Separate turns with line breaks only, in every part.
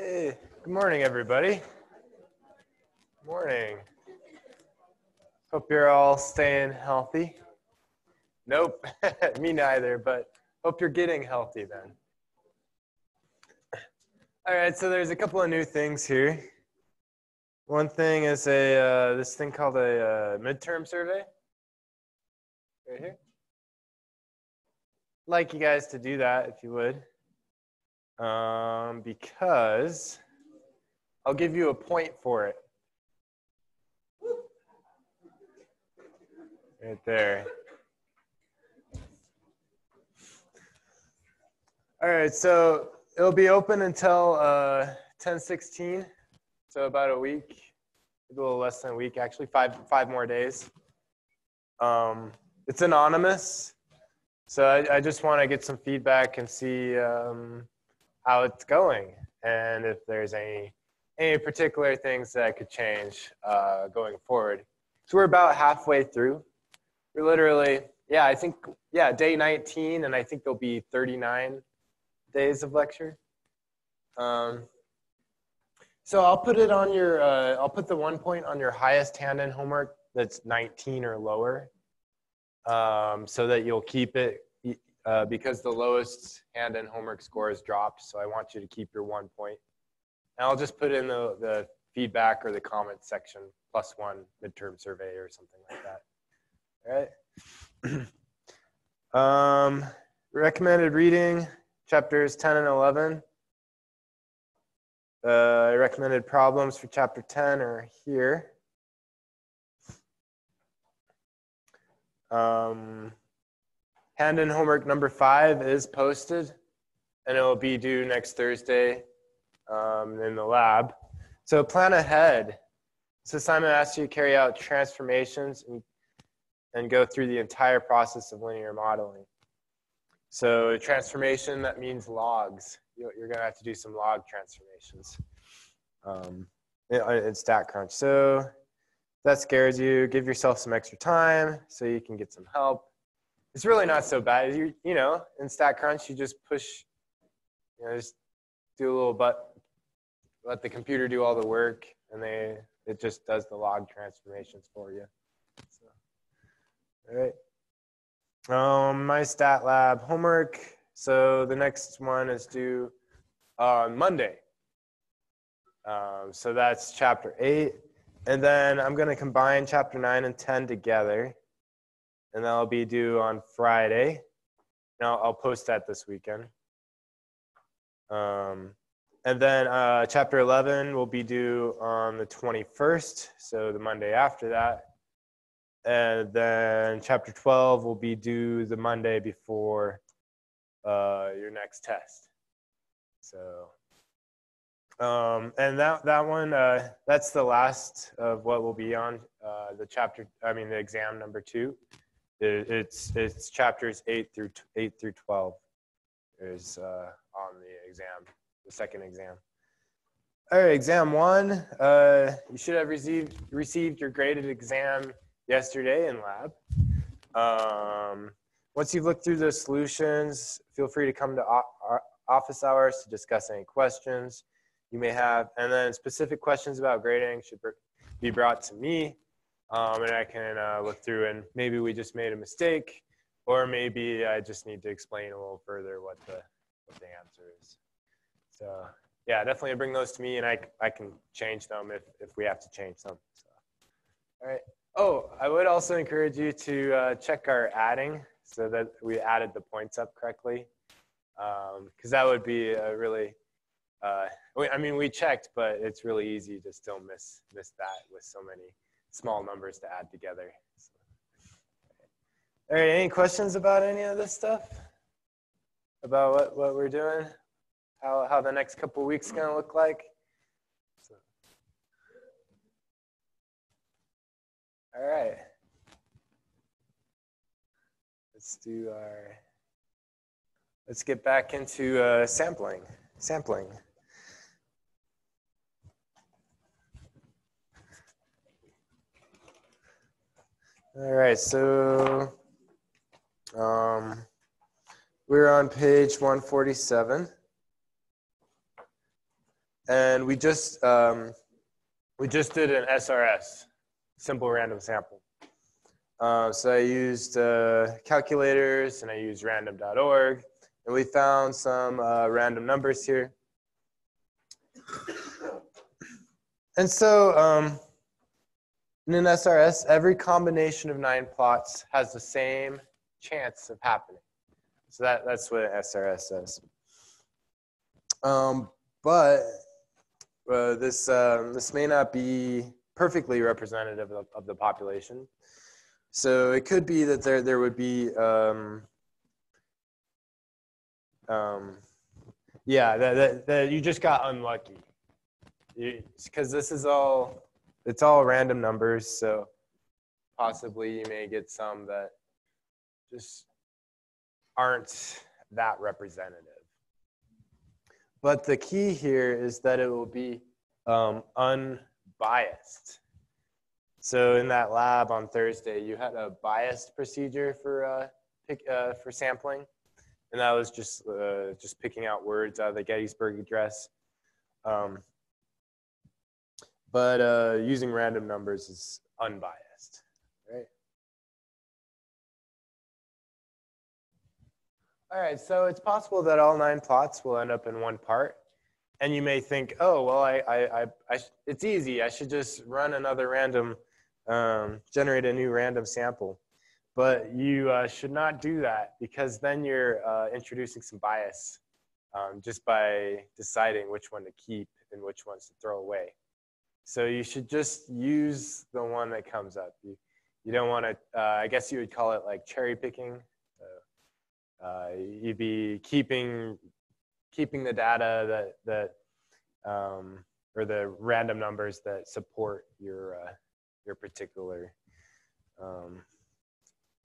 Hey, good morning, everybody. Good morning. Hope you're all staying healthy. Nope, me neither, but hope you're getting healthy then. All right, so there's a couple of new things here. One thing is this thing called a midterm survey. Right here. I'd like you guys to do that if you would. Because I'll give you a point for it. Right there. All right, so it'll be open until 10/16, so about a week, a little less than a week actually, five more days. It's anonymous, so I just want to get some feedback and see how it's going, and if there's any particular things that could change going forward. So we're about halfway through. We're literally, I think, day 19, and I think there'll be 39 days of lecture. So I'll put it on your, I'll put the 1 point on your highest hand-in homework that's 19 or lower, so that you'll keep it, because the lowest hand-in homework score is dropped, so I want you to keep your 1 point. And I'll just put in the feedback or the comment section, +1 midterm survey or something like that. All right. Recommended reading, chapters 10 and 11. Recommended problems for chapter 10 are here. Hand-in homework number 5 is posted, and it will be due next Thursday in the lab. So plan ahead. This assignment asks you to carry out transformations and go through the entire process of linear modeling. So a transformation, that means logs. You're going to have to do some log transformations in StatCrunch. So if that scares you, give yourself some extra time so you can get some help. It's really not so bad. You know, in StatCrunch, you just push, just do a little let the computer do all the work, and it just does the log transformations for you. So, all right. My stat lab homework. So the next one is due on Monday. So that's chapter 8. And then I'm going to combine chapter 9 and 10 together. And that'll be due on Friday. Now I'll post that this weekend. And then chapter 11 will be due on the 21st, so the Monday after that. And then chapter 12 will be due the Monday before your next test. So, and that one, that's the last of what will be on the exam number 2. It's chapters 8 through 12 is on the exam, the second exam. All right, exam 1. You should have received your graded exam yesterday in lab. Once you've looked through the solutions, feel free to come to office hours to discuss any questions you may have. And then specific questions about grading should be brought to me, and I can look through, and maybe we just made a mistake, or maybe I just need to explain a little further what the answer is. So yeah, definitely bring those to me, and I can change them if we have to change them. So, all right. Oh, I would also encourage you to check our adding so that we added the points up correctly, because that would be a really, we checked, but it's really easy to still miss that with so many small numbers to add together. So, all right, any questions about any of this stuff? About what we're doing? How the next couple of weeks gonna look like? So. All right. Let's get back into sampling. All right, so we're on page 147. And we just did an SRS, simple random sample. So I used calculators and I used random.org, and we found some random numbers here. And so in an SRS, every combination of 9 plots has the same chance of happening. So that's what an SRS says. But this may not be perfectly representative of the population. So it could be that there would be that you just got unlucky, because this is all random numbers. So possibly you may get some that just aren't that representative. But the key here is that it will be unbiased. So in that lab on Thursday, you had a biased procedure for sampling, and that was just picking out words out of the Gettysburg Address. But using random numbers is unbiased, right? All right, so it's possible that all 9 plots will end up in one part. And you may think, oh, well, it's easy. I should just run another random, generate a new random sample. But you should not do that, because then you're introducing some bias just by deciding which one to keep and which ones to throw away. So you should just use the one that comes up. You don't want to, I guess you would call it like cherry picking. You'd be keeping the data or the random numbers that support your particular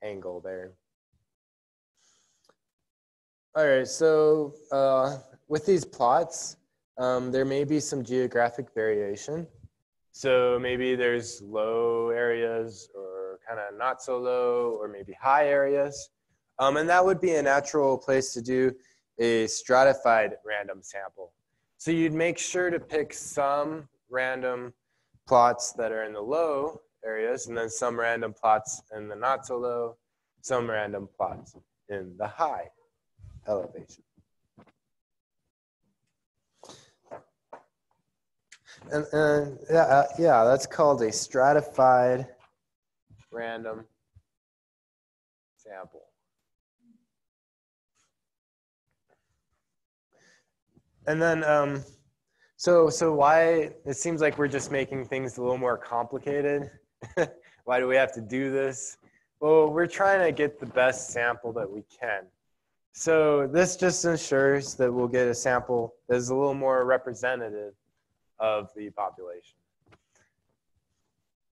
angle there. All right, so with these plots, there may be some geographic variation. So maybe there's low areas, or kind of not so low, or maybe high areas. And that would be a natural place to do a stratified random sample. So you'd make sure to pick some random plots that are in the low areas, and then some random plots in the not so low, some random plots in the high elevation. And yeah, that's called a stratified random sample. And then, so why, it seems like we're just making things a little more complicated. Why do we have to do this? Well, we're trying to get the best sample that we can. So this just ensures that we'll get a sample that is a little more representative of the population.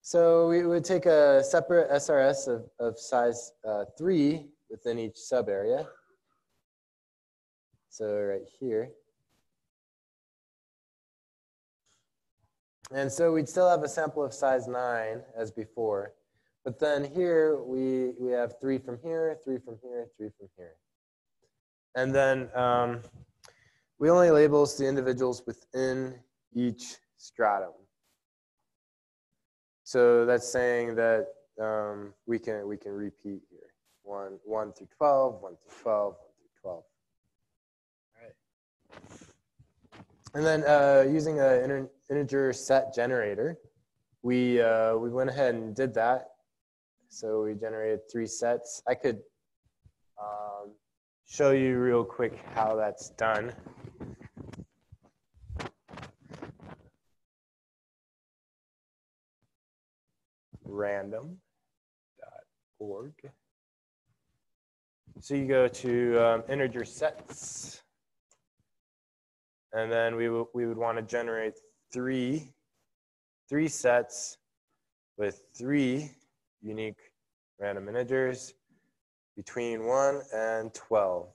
So we would take a separate SRS of size 3 within each sub area. So right here. And so we'd still have a sample of size 9 as before. But then here we have 3 from here, 3 from here, 3 from here. And then we only label the individuals within each stratum. So that's saying that we can repeat here. 1 through 12, 1 through 12, 1 through 12. All right. And then using an integer set generator, we went ahead and did that. So we generated 3 sets. I could show you real quick how that's done. Random.org. So you go to integer sets, and then we would want to generate three sets with 3 unique random integers between 1 and 12.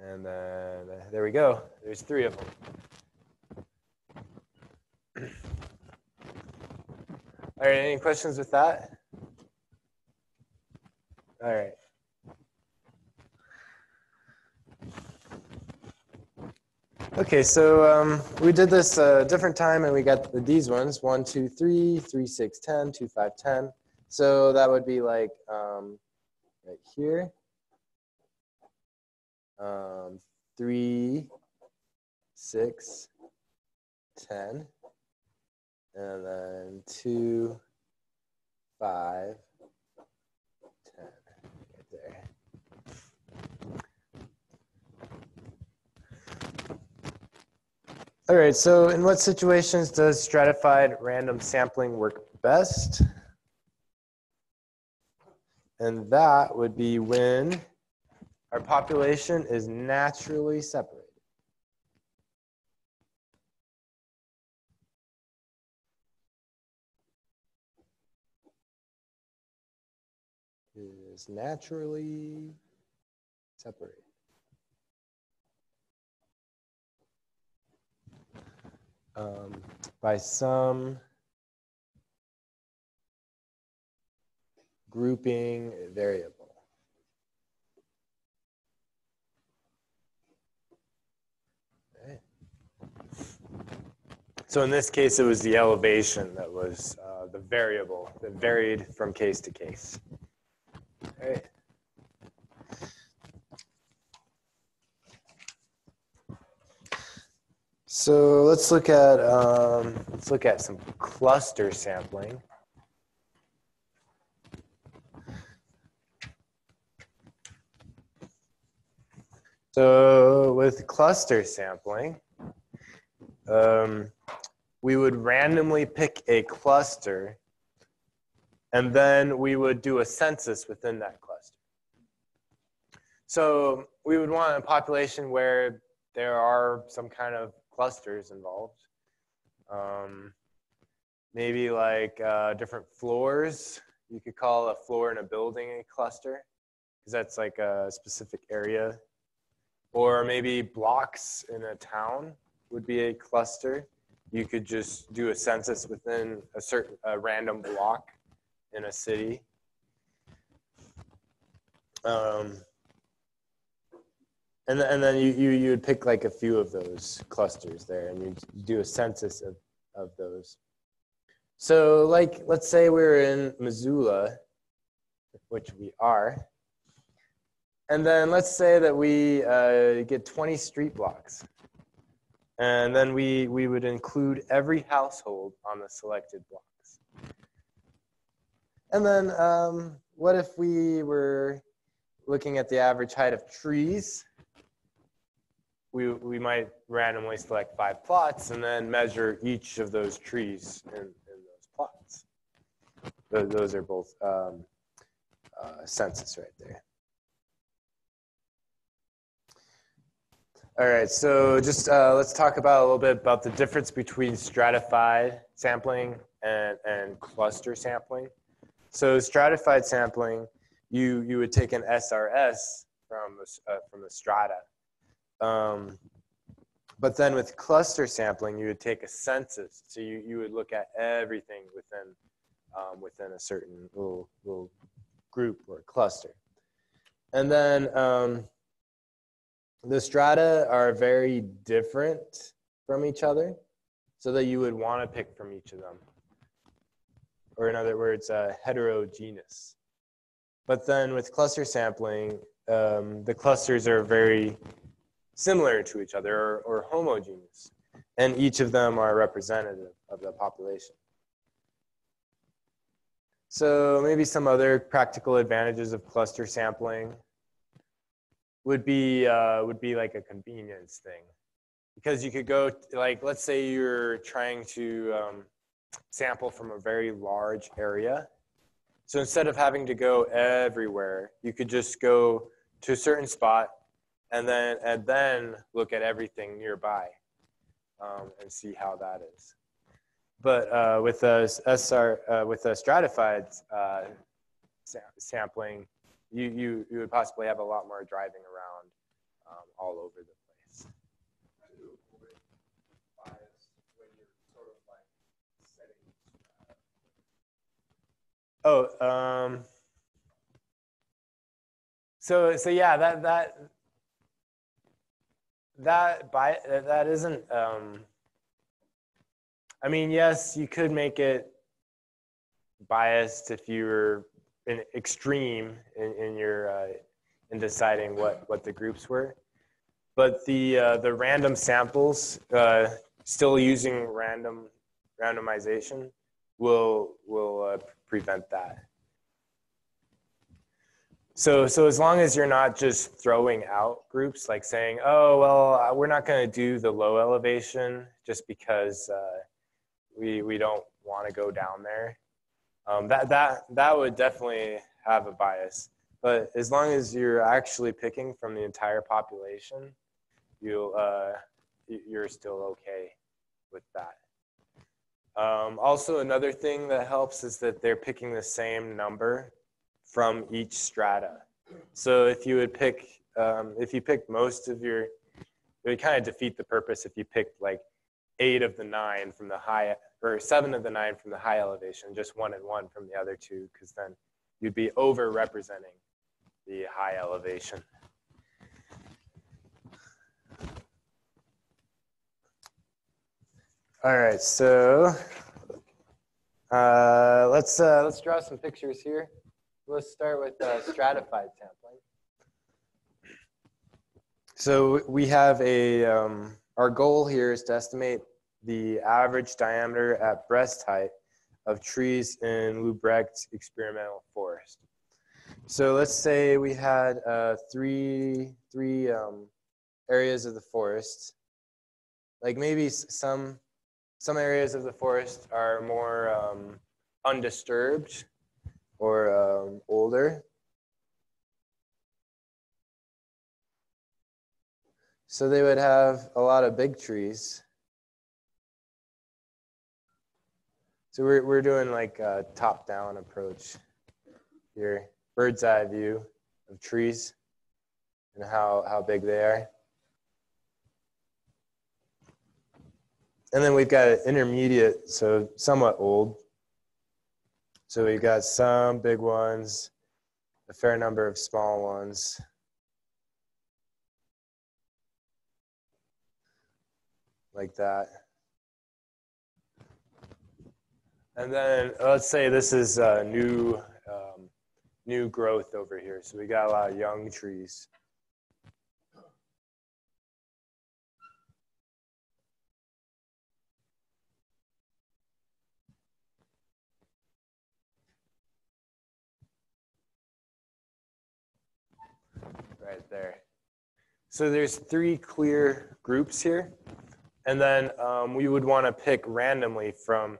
And then there we go. There's 3 of them. All right, any questions with that? All right. Okay, so we did this a different time, and we got these ones: 1, 2, 3, 3, 6, 10, 2, 5, 10. So that would be like right here, 3, 6, 10, and then 2, 5, 10, right there. All right, so in what situations does stratified random sampling work best? And that would be when our population is naturally separated. Is naturally separated. By some grouping variable. Right. So in this case, it was the elevation that was the variable that varied from case to case. Right. So let's look at some cluster sampling. So with cluster sampling, we would randomly pick a cluster, and then we would do a census within that cluster. So we would want a population where there are some kind of clusters involved. Maybe like different floors. You could call a floor in a building a cluster, because that's like a specific area. Or maybe blocks in a town would be a cluster. You could just do a census within a random block in a city. And then you would pick like a few of those clusters there, and you do a census of those. So like, let's say we're in Missoula, which we are. And then let's say that we get 20 street blocks. And then we would include every household on the selected blocks. And then what if we were looking at the average height of trees? We might randomly select 5 plots and then measure each of those trees in those plots. Those are both census right there. All right, so just let's talk about a little bit about the difference between stratified sampling and cluster sampling. So stratified sampling, you would take an SRS from the strata. But then with cluster sampling, you would take a census. So you would look at everything within a certain little group or cluster. And then the strata are very different from each other, so that you would want to pick from each of them. Or in other words, heterogeneous. But then with cluster sampling, the clusters are very similar to each other or homogeneous, and each of them are representative of the population. So maybe some other practical advantages of cluster sampling would be like a convenience thing, because you could go, like, let's say you're trying to sample from a very large area. So instead of having to go everywhere, you could just go to a certain spot and then look at everything nearby and see how that is. But with a stratified sampling, you would possibly have a lot more driving around all over the place. Oh, so yeah, that isn't. I mean, yes, you could make it biased if you were in extreme in your in deciding what the groups were, but the random samples still using randomization will prevent that. So as long as you're not just throwing out groups, like saying, oh, well, we're not going to do the low elevation just because we don't want to go down there. That would definitely have a bias. But as long as you're actually picking from the entire population, you're still okay with that. Also, another thing that helps is that they're picking the same number from each strata. So if you would pick, if you picked most of your, it would kind of defeat the purpose if you picked like 8 of the 9 from the high, or 7 of the 9 from the high elevation, just 1 and 1 from the other 2, because then you'd be over-representing the high elevation. All right, so let's draw some pictures here. Let's start with stratified sampling. So we have our goal here is to estimate the average diameter at breast height of trees in Lubrecht experimental forest. So let's say we had three areas of the forest. Like maybe some areas of the forest are more undisturbed or older. So they would have a lot of big trees. So we're doing like a top-down approach here, bird's eye view of trees and how big they are. And then we've got an intermediate, so somewhat old. So we've got some big ones, a fair number of small ones. Like that. And then let's say this is new growth over here. So we got a lot of young trees. Right there. So there's 3 clear groups here. And then we would want to pick randomly from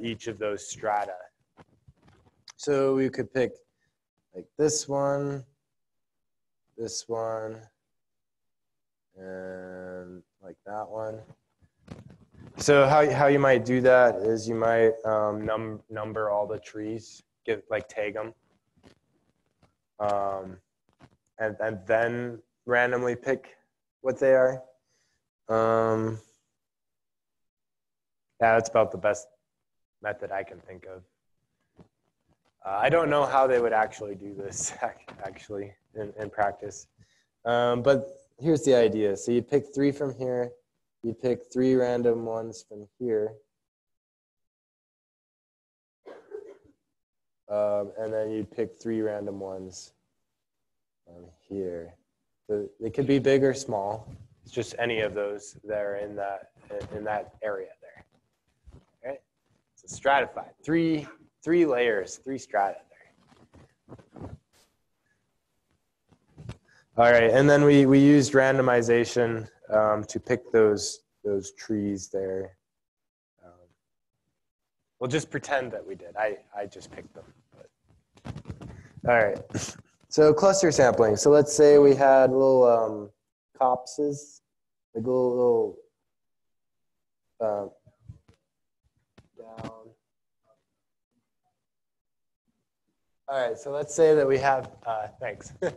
each of those strata. So we could pick like this one, and like that one. So how you might do that is you might number all the trees, tag them, and then randomly pick what they are. Yeah, that's about the best method I can think of. I don't know how they would actually do this actually in practice, but here's the idea. So you pick 3 from here, you pick 3 random ones from here, and then you pick 3 random ones here. So they could be big or small. It's just any of those that are in that area there. Okay, so stratified, 3 layers, 3 strata there. All right, and then we used randomization to pick those trees there. We'll just pretend that we did. I just picked them. But. All right, so cluster sampling. So let's say we had little copses, like little down. All right, so let's say that we have, thanks. I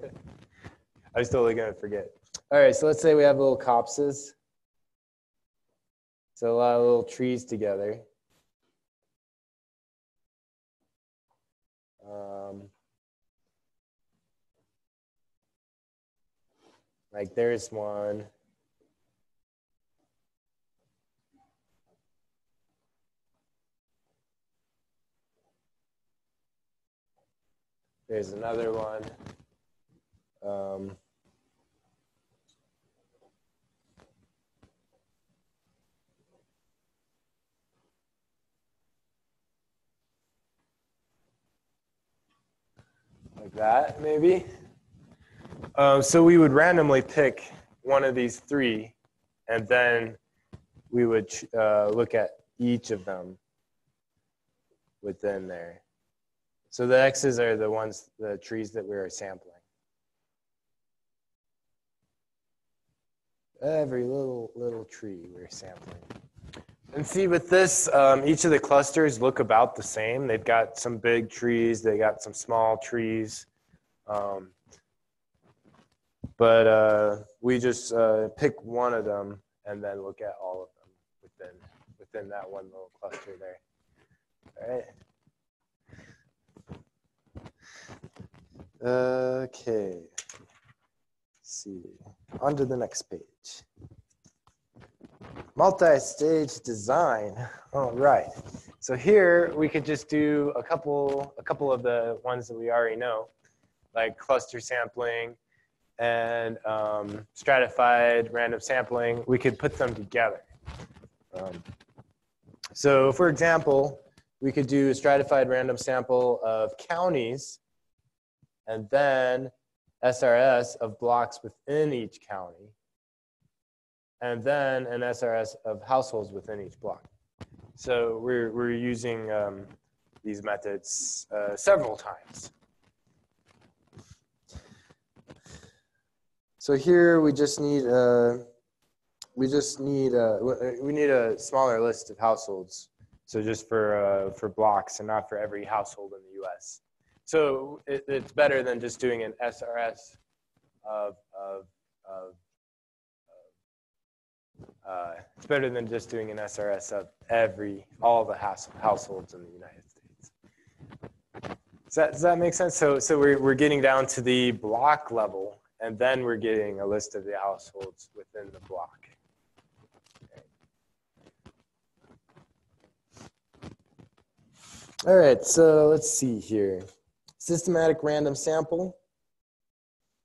was totally going to forget. All right, so let's say we have little copses. So a lot of little trees together. Like there's one, There's another one. Like that, maybe. So we would randomly pick one of these three, and then we would look at each of them within there. So the X's are the trees that we are sampling. Every little tree we're sampling. And see with this, each of the clusters look about the same. They've got some big trees, they got some small trees. But we just pick one of them and then look at all of them within that one little cluster there. All right. Okay. Let's see. On to the next page. Multi-stage design. All right. So here we could just do a couple of the ones that we already know, like cluster sampling and stratified random sampling. We could put them together. So for example, we could do a stratified random sample of counties and then SRS of blocks within each county, and then an SRS of households within each block. So we're using these methods several times. So here we just need we need a smaller list of households. So just for blocks and not for every household in the U.S. So it's better than just doing an SRS it's better than just doing an SRS of all the households in the United States. Does that make sense? So we're getting down to the block level, and then we're getting a list of the households within the block. Okay. All right, so let's see here. Systematic random sample.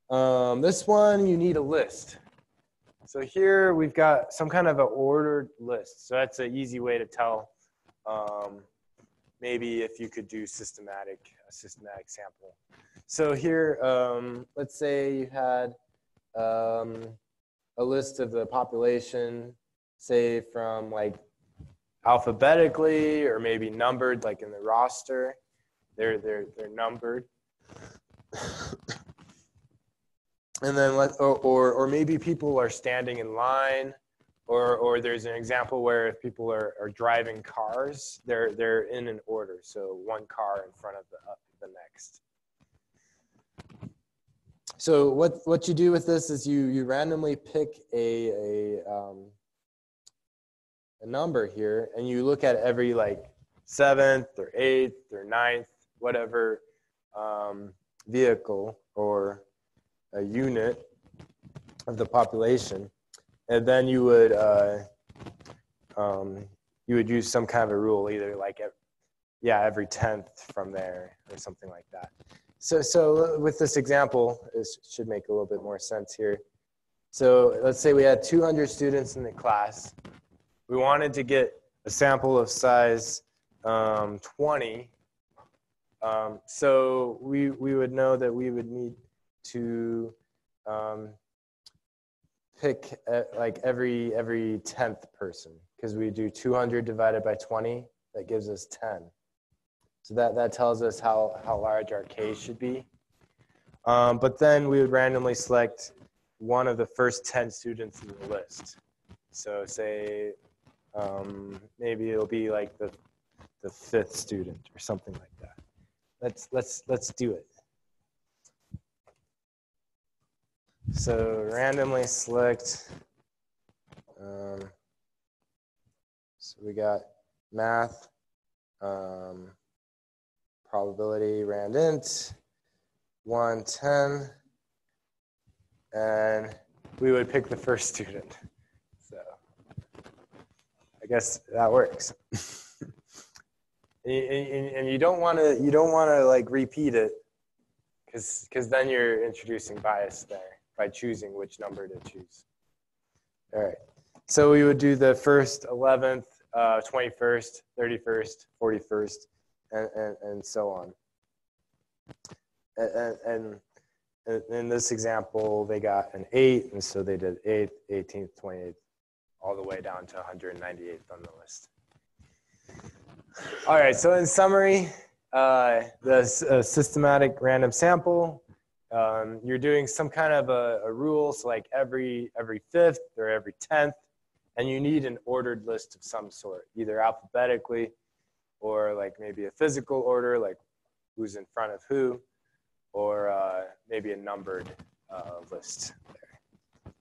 This one, you need a list. So here we've got some kind of an ordered list. So that's an easy way to tell maybe if you could do a systematic sample. So here, let's say you had a list of the population, say from like alphabetically or maybe numbered, like in the roster. They're numbered. And then or maybe people are standing in line, or there's an example where if people are driving cars, they're in an order. So one car in front of the next. So what you do with this is you randomly pick a number here, and you look at every like 7th or 8th or 9th, whatever vehicle or a unit of the population, and then you would use some kind of a rule, either like every 10th from there or something like that. So with this example, it should make a little bit more sense here. So let's say we had 200 students in the class. We wanted to get a sample of size 20. So we would know that we would need to pick like every 10th person, because we do 200 divided by 20, that gives us 10. So that tells us how large our K should be. But then we would randomly select one of the first 10 students in the list. So say maybe it'll be like the 5th student or something like that. Let's do it. So randomly select, so we got math, probability, randint, 110, and we would pick the first student. So I guess that works. And you don't want to like repeat it. because then you're introducing bias there by choosing which number to choose. All right. So we would do the first, 11th, 21st, 31st, 41st, and so on. And in this example, they got an 8, and so they did 8th, 18th, 28th, all the way down to 198th on the list. All right, so in summary, the systematic random sample, you're doing some kind of a rule, so like every 5th or every 10th, and you need an ordered list of some sort, either alphabetically or like maybe a physical order, like who's in front of who, or maybe a numbered list there.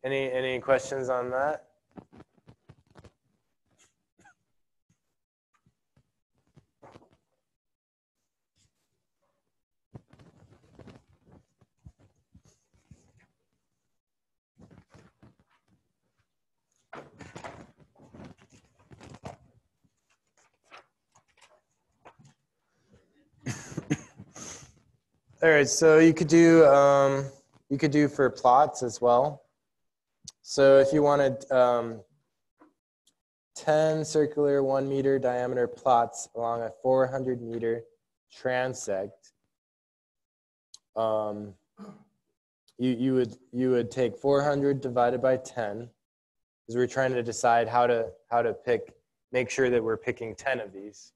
Okay. Any questions on that? All right, so you could do for plots as well. So if you wanted 10 circular 1 meter diameter plots along a 400 meter transect, you would take 400 divided by 10, because we're trying to decide how to make sure that we're picking 10 of these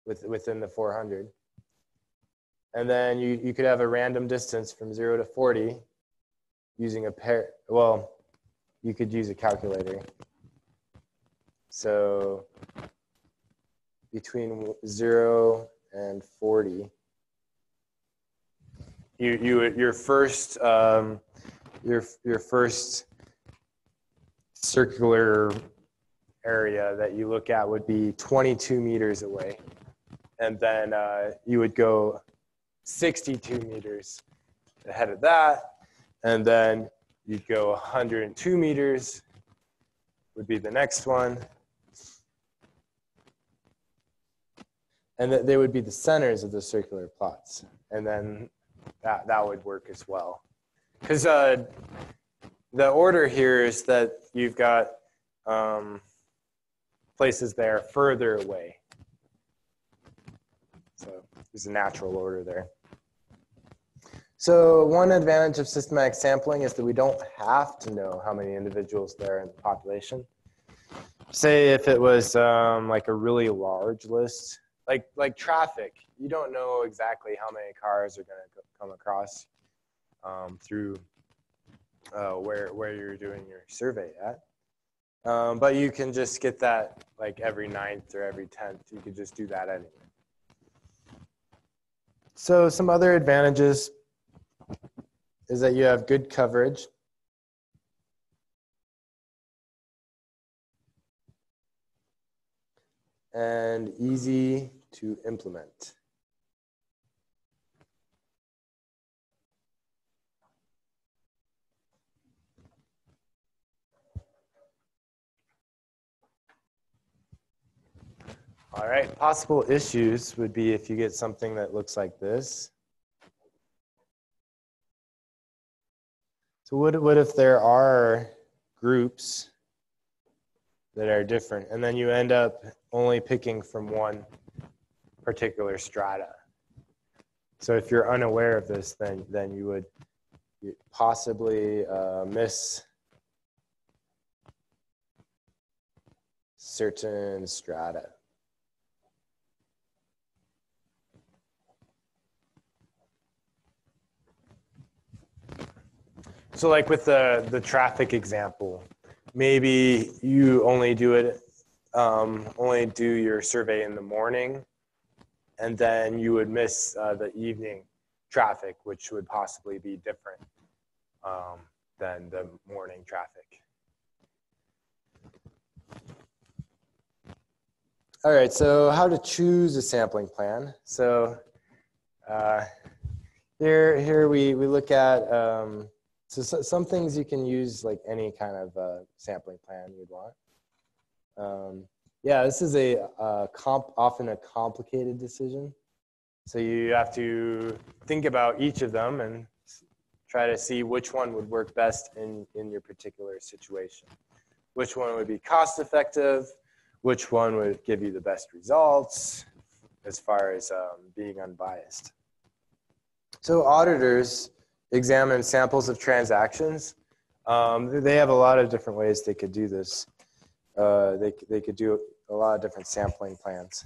within the 400. And then you could have a random distance from 0 to 40 using a pair. Well, you could use a calculator. So between 0 and 40, your first circular area that you look at would be 22 meters away, and then you would go 62 meters ahead of that, and then you'd go 102 meters would be the next one, and they would be the centers of the circular plots, and then that would work as well, because the order here is that you've got places that are further away, so there's a natural order there. So one advantage of systematic sampling is that we don't have to know how many individuals there are in the population. Say if it was like a really large list, like traffic, you don't know exactly how many cars are going to come across through where you're doing your survey at. But you can just get that like every 9th or every 10th. You could just do that anyway. So some other advantages is that you have good coverage. And easy to implement. All right, possible issues would be if you get something that looks like this. So what if there are groups that are different, and then you end up only picking from one particular strata? So if you're unaware of this, then you would possibly miss certain strata. So like with the traffic example, maybe you only do your survey in the morning, and then you would miss the evening traffic, which would possibly be different than the morning traffic. All right, so how to choose a sampling plan. So here we look at, so some things you can use like any kind of sampling plan you'd want. Yeah, this is often a complicated decision. So you have to think about each of them and try to see which one would work best in your particular situation. Which one would be cost effective, which one would give you the best results as far as being unbiased. So auditors examine samples of transactions. They have a lot of different ways they could do this. They could do a lot of different sampling plans.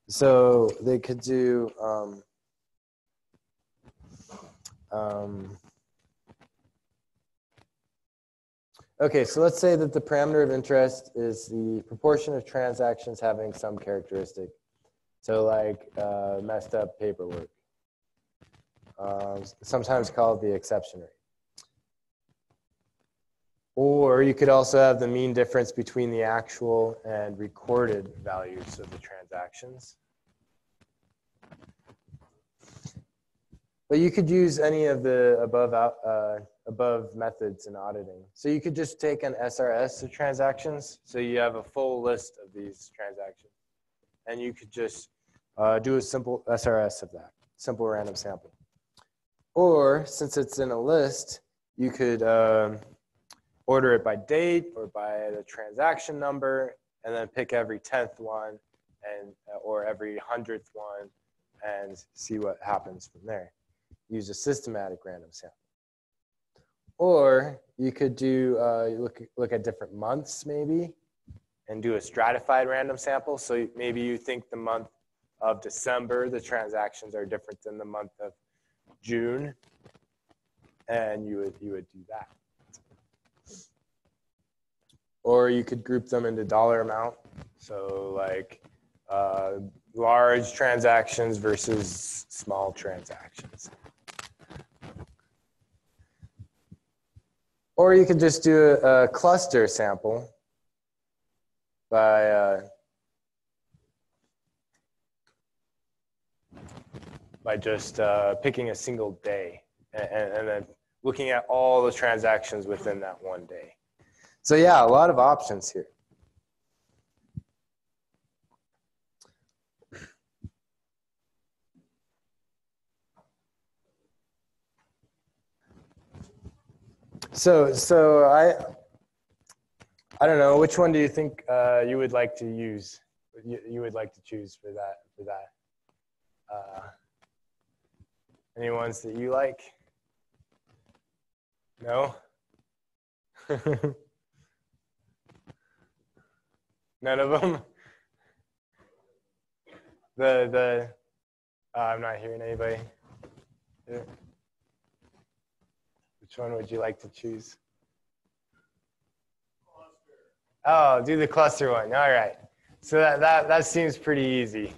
So they could do okay, so let's say that the parameter of interest is the proportion of transactions having some characteristic. So like messed up paperwork, sometimes called the exception rate. Or you could also have the mean difference between the actual and recorded values of the transactions. But you could use any of the above methods in auditing. So you could just take an SRS of transactions. So you have a full list of these transactions. And you could just do a simple SRS of that, simple random sample. Or since it's in a list, you could order it by date or by the transaction number, and then pick every 10th one and or every 100th one and see what happens from there. Use a systematic random sample. Or you could do look at different months maybe and do a stratified random sample. So maybe you think the month of December, the transactions are different than the month of June, and you would do that. Or you could group them into dollar amount. So like large transactions versus small transactions. Or you could just do a cluster sample by just picking a single day and then looking at all the transactions within that one day. So yeah, a lot of options here. So I don't know, which one do you think you would like to use? You would like to choose for that. Any ones that you like? No? None of them? I'm not hearing anybody. Which one would you like to choose? Oh, do the cluster one. All right. So that seems pretty easy.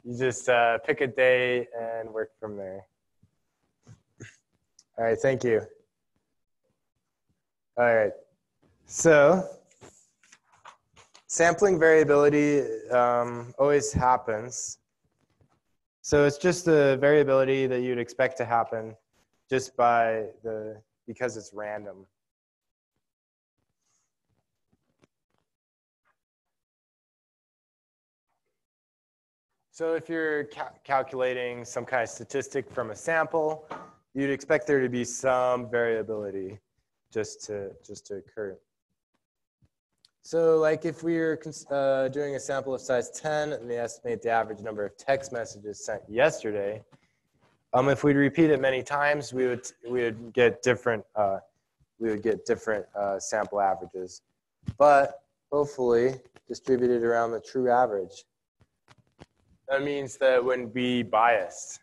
You just pick a day and work from there. All right, thank you. All right. So sampling variability always happens. So it's just the variability that you'd expect to happen just because it's random. So if you're calculating some kind of statistic from a sample, you'd expect there to be some variability just to occur. So like if we were doing a sample of size 10 and they estimate the average number of text messages sent yesterday, if we'd repeat it many times, we would get different sample averages, but hopefully distributed around the true average. That means that it wouldn't be biased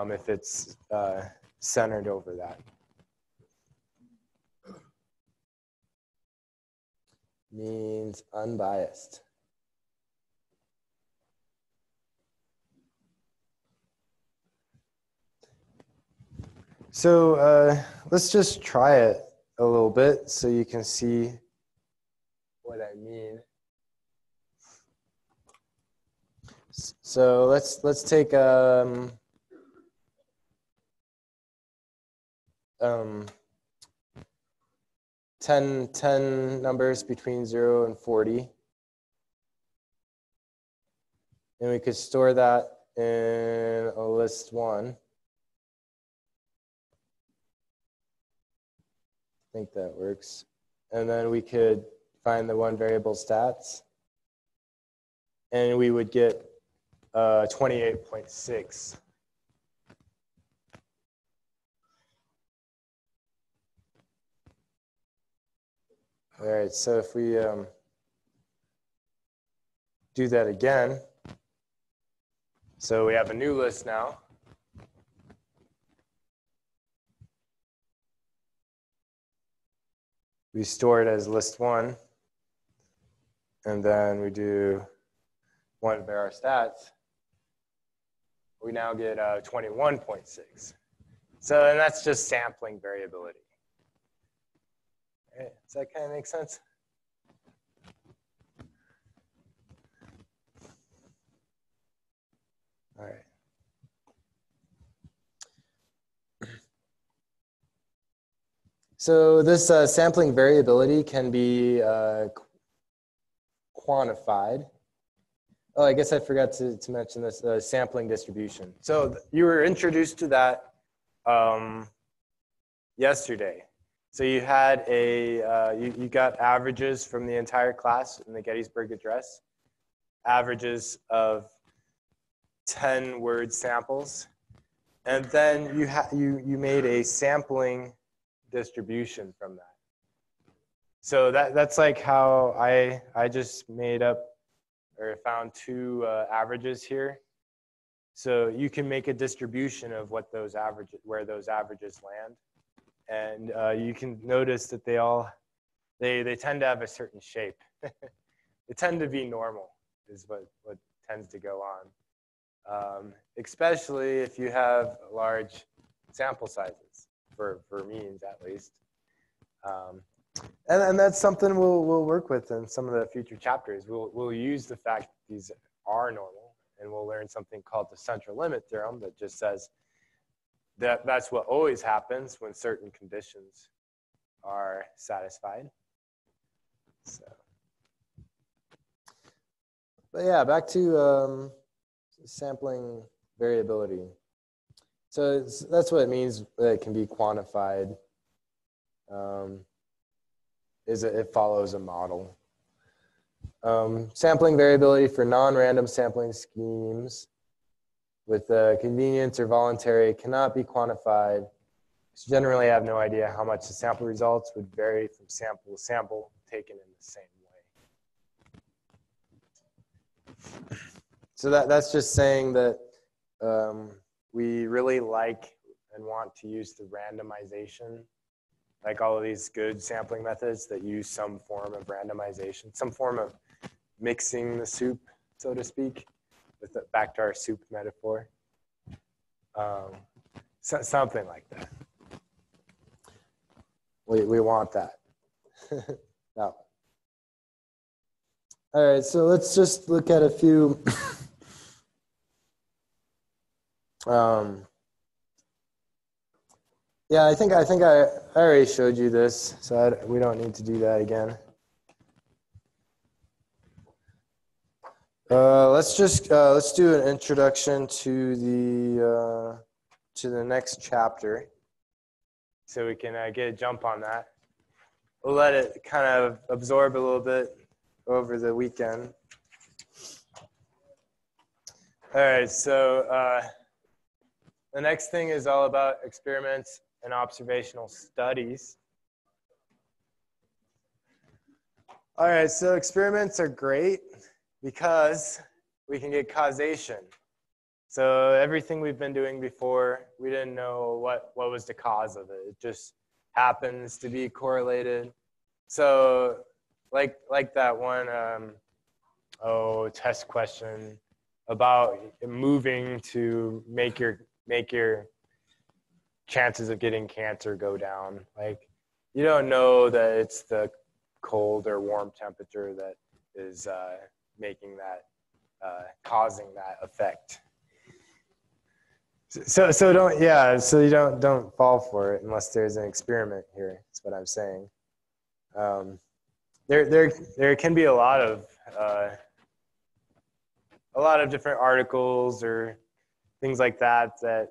if it's centered over that. Means unbiased. So let's just try it a little bit so you can see what I mean. So let's take 10 numbers between 0 and 40. And we could store that in a list one. I think that works. And then we could find the one variable stats. And we would get 28.6. All right, so if we do that again, so we have a new list now. We store it as list one, and then we do one var stats. We now get 21.6. So, and that's just sampling variability. All right, does that kind of make sense? All right. So this sampling variability can be quantified. Oh, I guess I forgot to mention this, sampling distribution. So you were introduced to that yesterday. So you had you got averages from the entire class in the Gettysburg Address, averages of 10 word samples. And then you made a sampling distribution from that. So that's like how I just made up or found two averages here. So you can make a distribution of what those averages, where those averages land, and you can notice that they tend to have a certain shape. They tend to be normal, is what tends to go on, especially if you have large sample sizes for means at least. And that's something we'll work with in some of the future chapters. We'll use the fact that these are normal, and we'll learn something called the central limit theorem that just says that that's what always happens when certain conditions are satisfied. So, but yeah, back to sampling variability. So that's what it means that it can be quantified. Is it follows a model. Sampling variability for non-random sampling schemes with convenience or voluntary cannot be quantified. So generally, I have no idea how much the sample results would vary from sample to sample taken in the same way. So that's just saying that we really like and want to use the randomization, like all of these good sampling methods that use some form of randomization, some form of mixing the soup, so to speak, with back to our soup metaphor. Something like that. We want that. That one. All right, so let's just look at a few yeah, I think I already showed you this, so we don't need to do that again. Let's do an introduction to the next chapter, so we can get a jump on that. We'll let it kind of absorb a little bit over the weekend. All right, so the next thing is all about experiments and observational studies. All right, so experiments are great because we can get causation. So everything we've been doing before, we didn't know what was the cause of it. It just happens to be correlated. So like that one test question about moving to make your chances of getting cancer go down. Like, you don't know that it's the cold or warm temperature that is making that, causing that effect. So you don't fall for it unless there's an experiment here. That's what I'm saying. There can be a lot of different articles or things like that that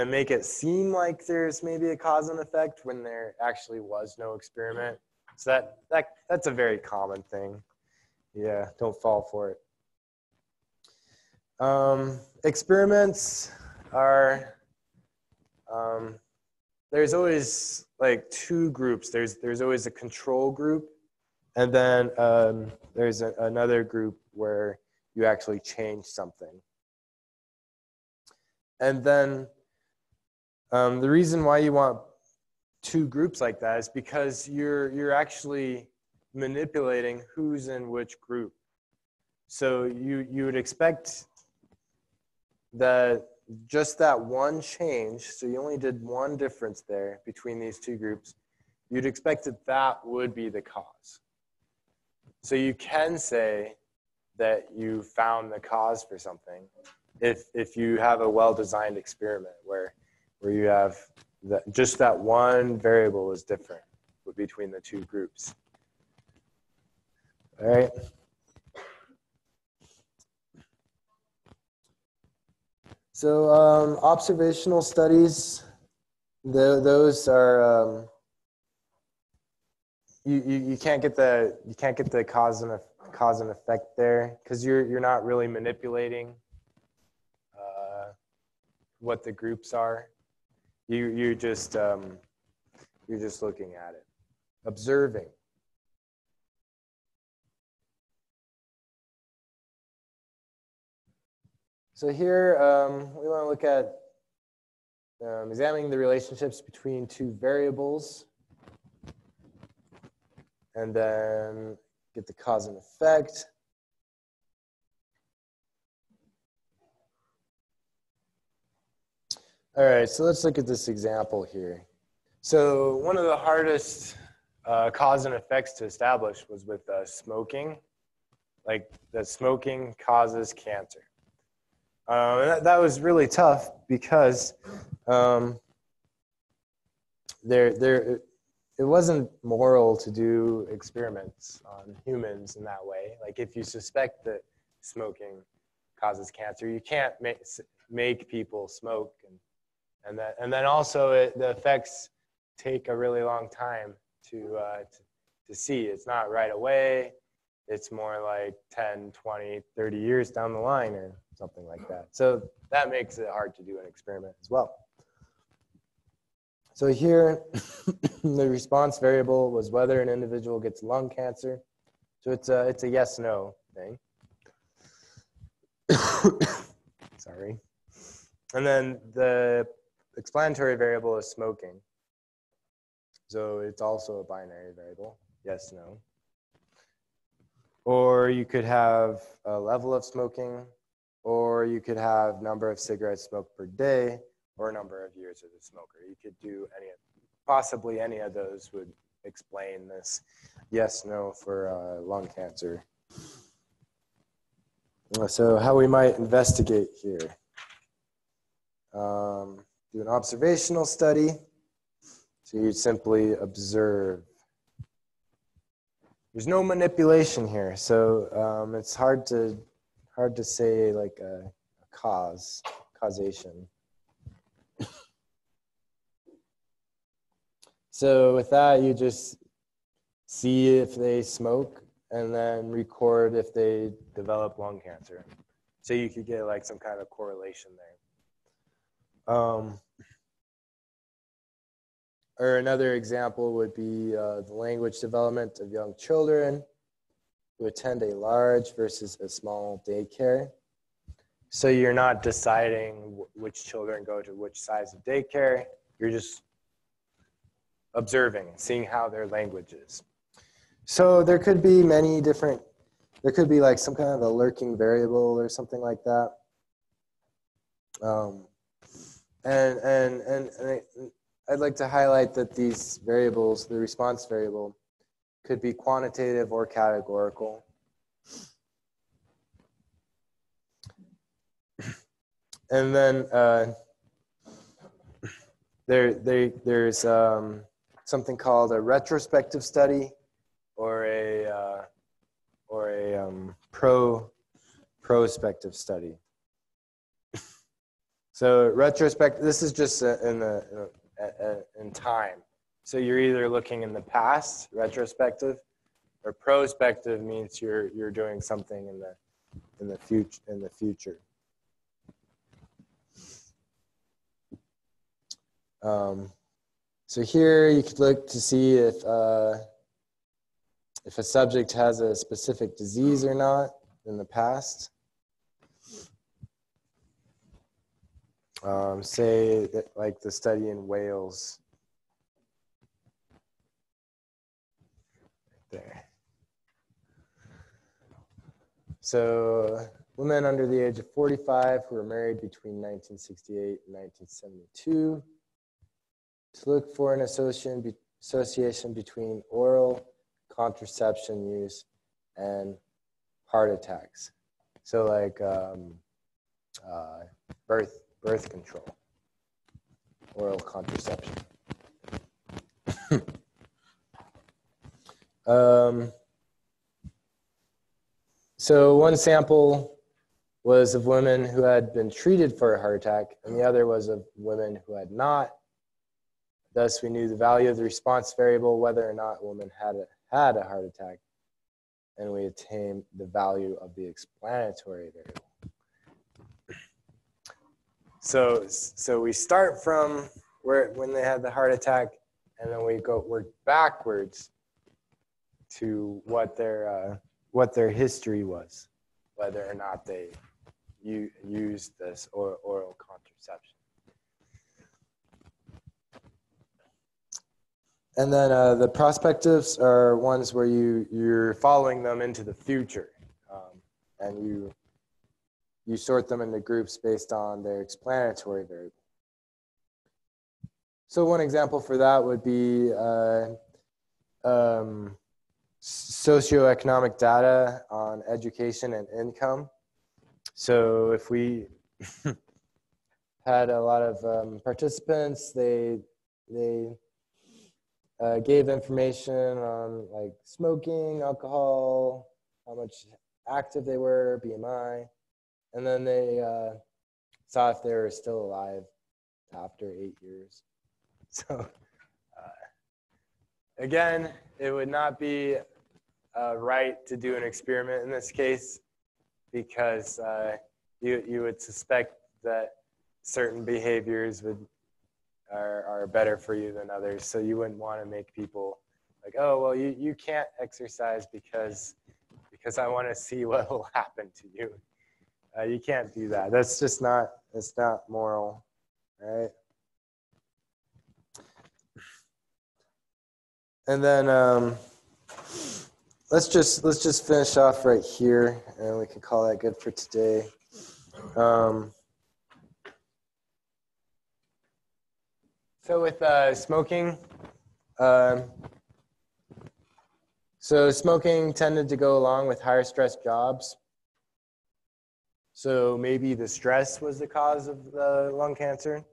make it seem like there's maybe a cause and effect when there actually was no experiment. So that's a very common thing. Yeah, don't fall for it. Experiments are, there's always like two groups. There's always a control group, and then there's another group where you actually change something. And then the reason why you want two groups like that is because you're actually manipulating who's in which group. So you would expect that just that one change, so you only did one difference there between these two groups, you'd expect that that would be the cause. So you can say that you found the cause for something if you have a well-designed experiment where you have just that one variable is different between the two groups. All right. So observational studies, those are you can't get the cause and effect there because you're not really manipulating what the groups are. You're just looking at it, observing. So here we want to look at examining the relationships between two variables, and then get the cause and effect. All right, so let's look at this example here. So one of the hardest cause and effects to establish was with smoking, like that smoking causes cancer. That was really tough because it wasn't moral to do experiments on humans in that way. Like if you suspect that smoking causes cancer, you can't make people smoke, and then also the effects take a really long time to see. It's not right away. It's more like 10, 20, 30 years down the line or something like that. So that makes it hard to do an experiment as well. So here, the response variable was whether an individual gets lung cancer. So it's a yes/no thing. Sorry. And then the explanatory variable is smoking. So it's also a binary variable, yes/no. Or you could have a level of smoking, or you could have number of cigarettes smoked per day, or number of years as a smoker. You could do possibly any of those would explain this yes/no for lung cancer. So how we might investigate here. Do an observational study. So you simply observe. There's no manipulation here, so it's hard to say like a causation. So with that, you just see if they smoke and then record if they develop lung cancer. So you could get like some kind of correlation there. Or another example would be the language development of young children who attend a large versus a small daycare. So you're not deciding which children go to which size of daycare. You're just observing, seeing how their language is. So there could be many different, there could be like some kind of a lurking variable or something like that. And I'd like to highlight that these variables, the response variable, could be quantitative or categorical. And then there's something called a retrospective study or a prospective study. So retrospect, this is just in time. So you're either looking in the past, retrospective, or prospective means you're doing something in the future. So here you could look to see if a subject has a specific disease or not in the past. Say that, like the study in Wales. There. So women under the age of 45 who were married between 1968 and 1972 to look for an association between oral contraception use and heart attacks. So like birth control, oral contraception. So one sample was of women who had been treated for a heart attack, and the other was of women who had not. Thus, we knew the value of the response variable, whether or not a woman had a heart attack, and we obtained the value of the explanatory variable. So we start from when they had the heart attack, and then we work backwards to what their history was, whether or not they used this oral contraception. And then the prospectives are ones where you're following them into the future, and you sort them into groups based on their explanatory variable. So one example for that would be socioeconomic data on education and income. So if we had a lot of participants, they gave information on like smoking, alcohol, how much active they were, BMI, and then they saw if they were still alive after 8 years. So again, it would not be right to do an experiment in this case, because you would suspect that certain behaviors are better for you than others. So you wouldn't want to make people like, oh, well, you can't exercise because I want to see what will happen to you. You can't do that. That's just not, it's not moral, right? And then let's just finish off right here, and we can call that good for today. So with smoking, so smoking tended to go along with higher stress jobs. So maybe the stress was the cause of the lung cancer.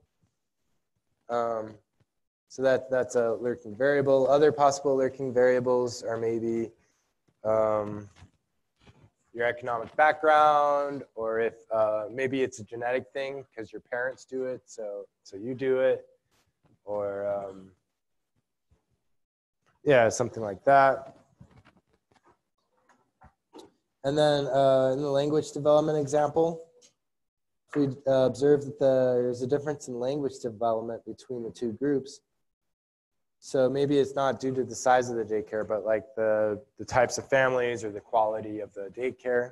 So that's a lurking variable. Other possible lurking variables are maybe your economic background, or if maybe it's a genetic thing because your parents do it, so you do it, or yeah, something like that. And then in the language development example, we observe that there's a difference in language development between the two groups. So maybe it's not due to the size of the daycare, but like the types of families or the quality of the daycare.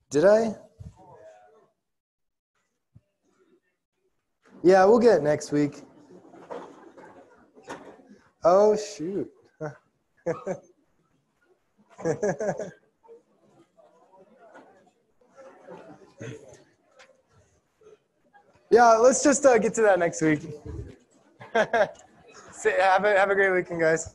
Did I? Yeah, we'll get it next week. Oh, shoot. Yeah, let's just get to that next week. Have a great weekend, guys.